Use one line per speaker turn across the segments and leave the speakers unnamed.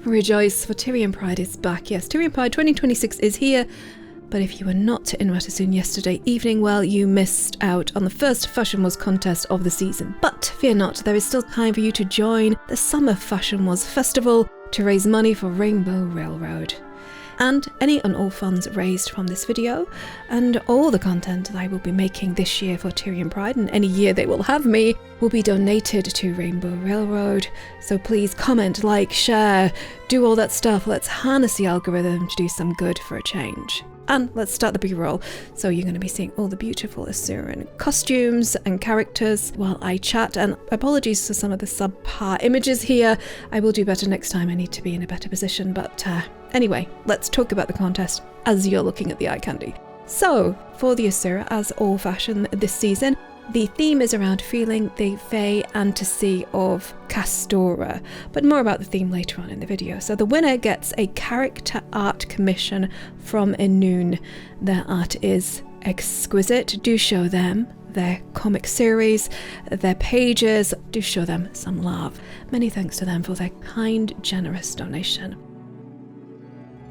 Rejoice, for Tyrian Pride is back. Yes, Tyrian Pride 2026 is here. But if you were not in Rathasoon yesterday evening, well, you missed out on the first Fashion Wars contest of the season. But fear not, there is still time for you to join the Summer Fashion Wars Festival to raise money for Rainbow Railroad. And any and all funds raised from this video and all the content that I will be making this year for Tyrian Pride and any year they will have me will be donated to Rainbow Railroad. So please comment, like, share, do all that stuff. Let's harness the algorithm to do some good for a change. And let's start the B-roll. So you're going to be seeing all the beautiful Asuran costumes and characters while I chat. And apologies for some of the subpar images here. I will do better next time. I need to be in a better position. But anyway, let's talk about the contest as you're looking at the eye candy. So for the Asura, as all fashion this season, the theme is around feeling the Fae fantasy of Castora, but more about the theme later on in the video. So the winner gets a character art commission from Ennun. Their art is exquisite. Do show them their comic series, their pages. Do show them some love. Many thanks to them for their kind, generous donation.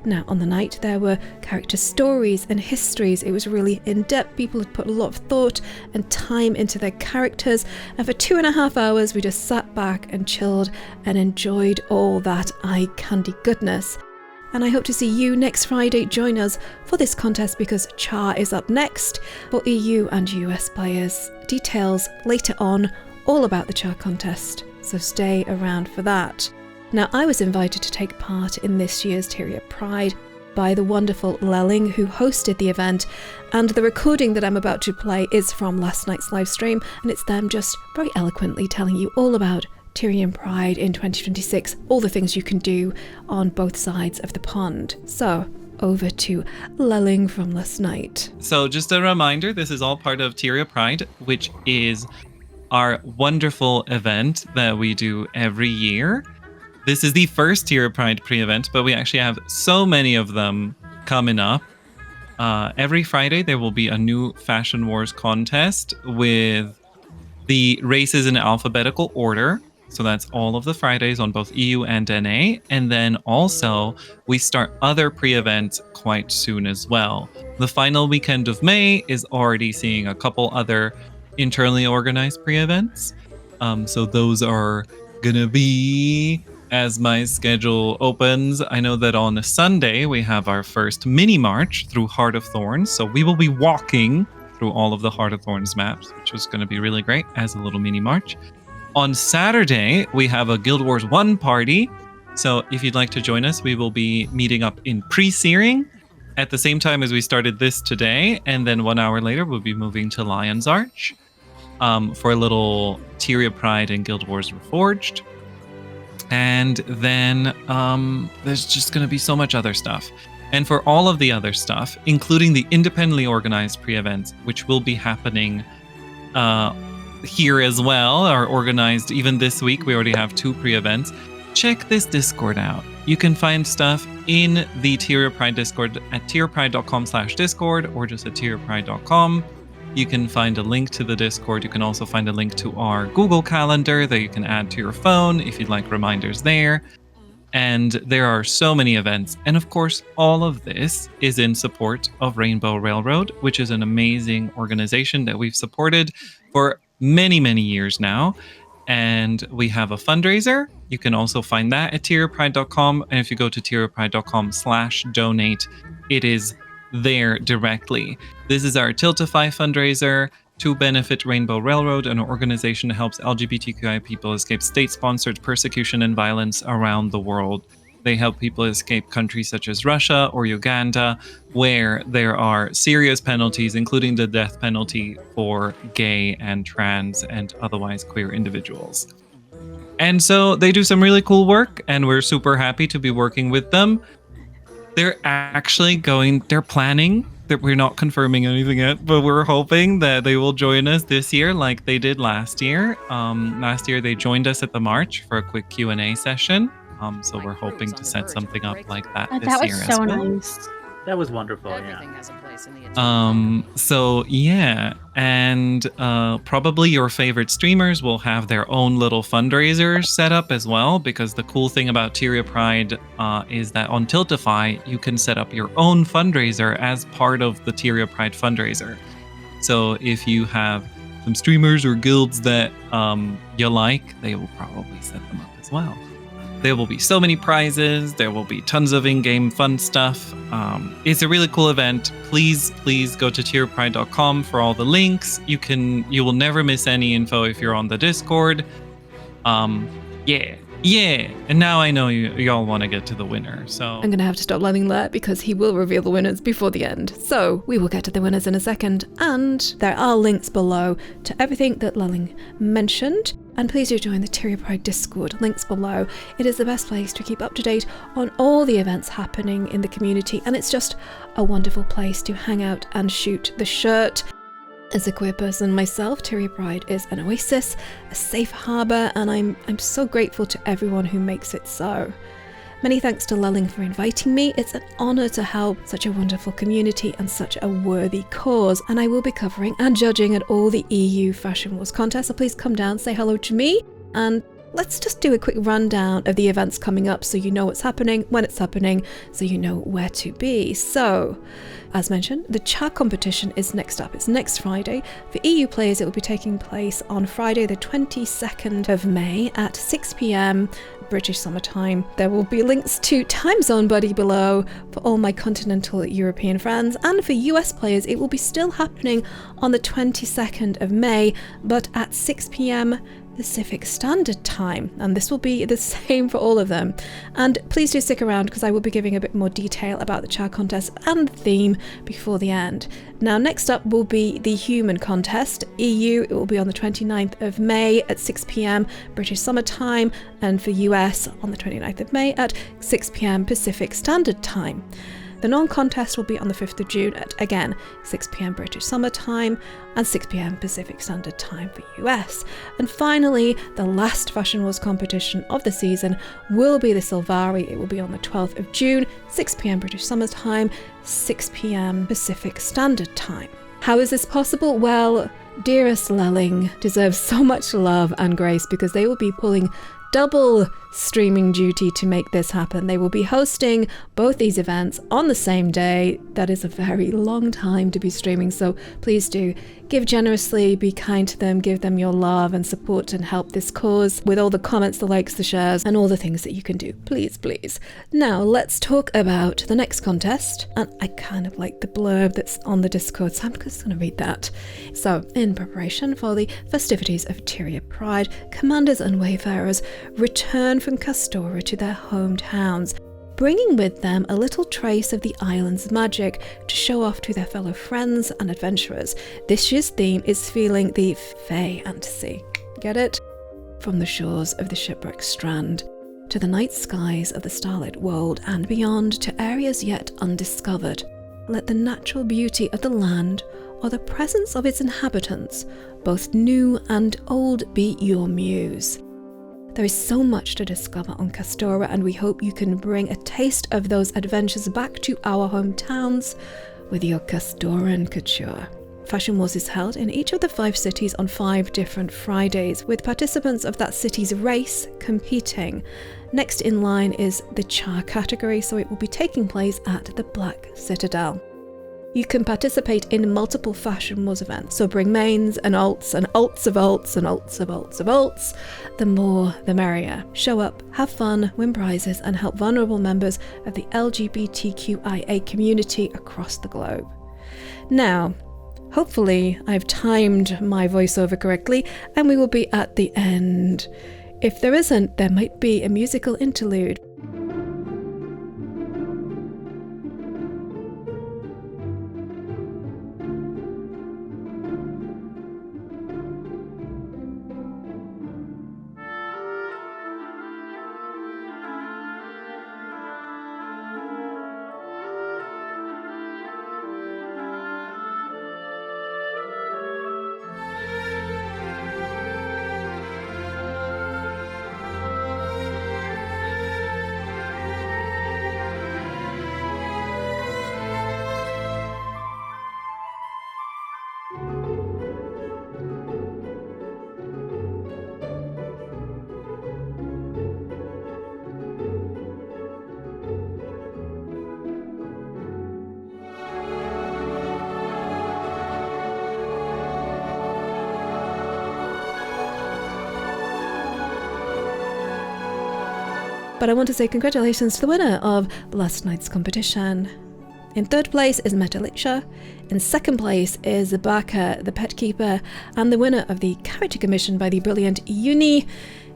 Now, on the night, there were character stories and histories. It was really in-depth. People had put a lot of thought and time into their characters. And for 2.5 hours, we just sat back and chilled and enjoyed all that eye candy goodness. And I hope to see you next Friday. Join us for this contest because Charr is up next for EU and US players. Details later on, all about the Charr contest. So stay around for that. Now, I was invited to take part in this year's Tyria Pride by the wonderful Lelling, who hosted the event, and the recording that I'm about to play is from last night's live stream, and it's them just very eloquently telling you all about Tyrian Pride in 2026, all the things you can do on both sides of the pond. So, over to Lelling from last night.
So, just a reminder, this is all part of Tyria Pride, which is our wonderful event that we do every year. This is the first Tyria Pride pre-event, but we actually have so many of them coming up. Every Friday, there will be a new Fashion Wars contest with the races in alphabetical order. So that's all of the Fridays on both EU and NA. And then also, we start other pre-events quite soon as well. The final weekend of May is already seeing a couple other internally organized pre-events. So those are gonna be... As my schedule opens, I know that on a Sunday we have our first mini march through Heart of Thorns. So we will be walking through all of the Heart of Thorns maps, which is going to be really great as a little mini march. On Saturday, we have a Guild Wars 1 party. So if you'd like to join us, we will be meeting up in Pre-Searing at the same time as we started this today. And then 1 hour later, we'll be moving to Lion's Arch for a little Tyria Pride and Guild Wars Reforged. And then there's just going to be so much other stuff. And for all of the other stuff, including the independently organized pre-events, which will be happening here as well, are organized even this week. We already have 2 pre-events. Check this Discord out. You can find stuff in the Tyria Pride Discord at tyriapride.com/discord or just at tyriapride.com. You can find a link to the Discord. You can also find a link to our Google Calendar that you can add to your phone if you'd like reminders there. And there are so many events. And of course, all of this is in support of Rainbow Railroad, which is an amazing organization that we've supported for many, many years now. And we have a fundraiser. You can also find that at tyriapride.com. And if you go to tyriapride.com/donate, it is there directly. This is our Tiltify fundraiser to benefit Rainbow Railroad, an organization that helps LGBTQI people escape state-sponsored persecution and violence around the world. They help people escape countries such as Russia or Uganda, where there are serious penalties, including the death penalty for gay and trans and otherwise queer individuals. And so they do some really cool work, and we're super happy to be working with them. They're planning, that we're not confirming anything yet, but we're hoping that they will join us this year like they did last year. Last year, they joined us at the March for a quick Q&A session. So we're hoping to set something up like that this year as well.
That was so nice. That was wonderful.
Everything
Yeah.
has a place in the
So yeah, and probably your favorite streamers will have their own little fundraisers set up as well, because the cool thing about Tyria Pride is that on Tiltify you can set up your own fundraiser as part of the Tyria Pride fundraiser. So if you have some streamers or guilds that you like, they will probably set them up as well. There will be so many prizes. There will be tons of in-game fun stuff. It's a really cool event. Please go to tyriapride.com for all the links. You will never miss any info if you're on the Discord. Yeah. And now I know y'all want to get to the winner. So
I'm going to have to stop letting that because he will reveal the winners before the end. So we will get to the winners in a second. And there are links below to everything that Lulling mentioned. And please do join the Tyria Pride Discord, links below. It is the best place to keep up to date on all the events happening in the community, and it's just a wonderful place to hang out and shoot the shirt. As a queer person myself, Tyria Pride is an oasis, a safe harbour, and I'm so grateful to everyone who makes it so. Many thanks to Lulling for inviting me. It's an honour to help such a wonderful community and such a worthy cause, and I will be covering and judging at all the EU Fashion Wars contests, so please come down, say hello to me, and let's just do a quick rundown of the events coming up so you know what's happening, when it's happening, so you know where to be. So, as mentioned, the Charr competition is next up. It's next Friday. For EU players, it will be taking place on Friday the 22nd of May at 6 p.m. British summertime. There will be links to Time Zone Buddy below for all my continental European friends, and for US players it will be still happening on the 22nd of May, but at 6 p.m. Pacific Standard Time, and this will be the same for all of them. And please do stick around because I will be giving a bit more detail about the Charr contest and the theme before the end. Now next up will be the Human contest. EU, it will be on the 29th of May at 6 p.m. British Summer Time, and for US on the 29th of May at 6 p.m. Pacific Standard Time. The Norn contest will be on the 5th of June at, again, 6 p.m. British Summer Time and 6 p.m. Pacific Standard Time for US. And finally, the last Fashion Wars competition of the season will be the Sylvari. It will be on the 12th of June, 6 p.m. British Summer Time, 6 p.m. Pacific Standard Time. How is this possible? Well, dearest Lulling deserves so much love and grace because they will be pulling double streaming duty to make this happen. They will be hosting both these events on the same day. That is a very long time to be streaming, so please do give generously, be kind to them, give them your love and support and help this cause with all the comments, the likes, the shares, and all the things that you can do. Please. Now let's talk about the next contest, and I kind of like the blurb that's on the Discord, so I'm just going to read that. So, in preparation for the festivities of Tyria Pride, commanders and wayfarers return from Kastora to their hometowns, bringing with them a little trace of the island's magic to show off to their fellow friends and adventurers. This year's theme is feeling the Fae fantasy. Get it? From the shores of the shipwreck strand to the night skies of the starlit world and beyond to areas yet undiscovered, let the natural beauty of the land or the presence of its inhabitants, both new and old, be your muse. There is so much to discover on Kastora, and we hope you can bring a taste of those adventures back to our hometowns with your Kastoran couture. Fashion Wars is held in each of the 5 cities on 5 different Fridays, with participants of that city's race competing. Next in line is the Charr category, so it will be taking place at the Black Citadel. You can participate in multiple Fashion Wars events, so bring mains and alts and alts of alts and alts of alts of alts. The more, the merrier. Show up, have fun, win prizes, and help vulnerable members of the LGBTQIA community across the globe. Now, hopefully I've timed my voiceover correctly, and we will be at the end. If there isn't, there might be a musical interlude. but I want to say congratulations to the winner of last night's competition. In third place is Metalicha, in second place is Baka the Pet Keeper, and the winner of the character commission by the brilliant Uni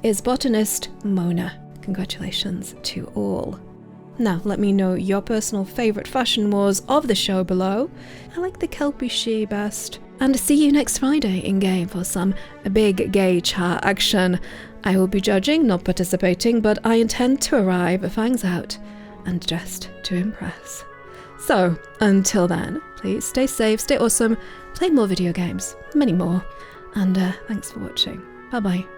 is botanist Mona. Congratulations to all. Now let me know your personal favourite fashion wars of the show below. I like the Kelpie She best. And see you next Friday in-game for some big gay Charr action. I will be judging, not participating, but I intend to arrive fangs out and dressed to impress. So, until then, please stay safe, stay awesome, play more video games, many more, and thanks for watching. Bye bye.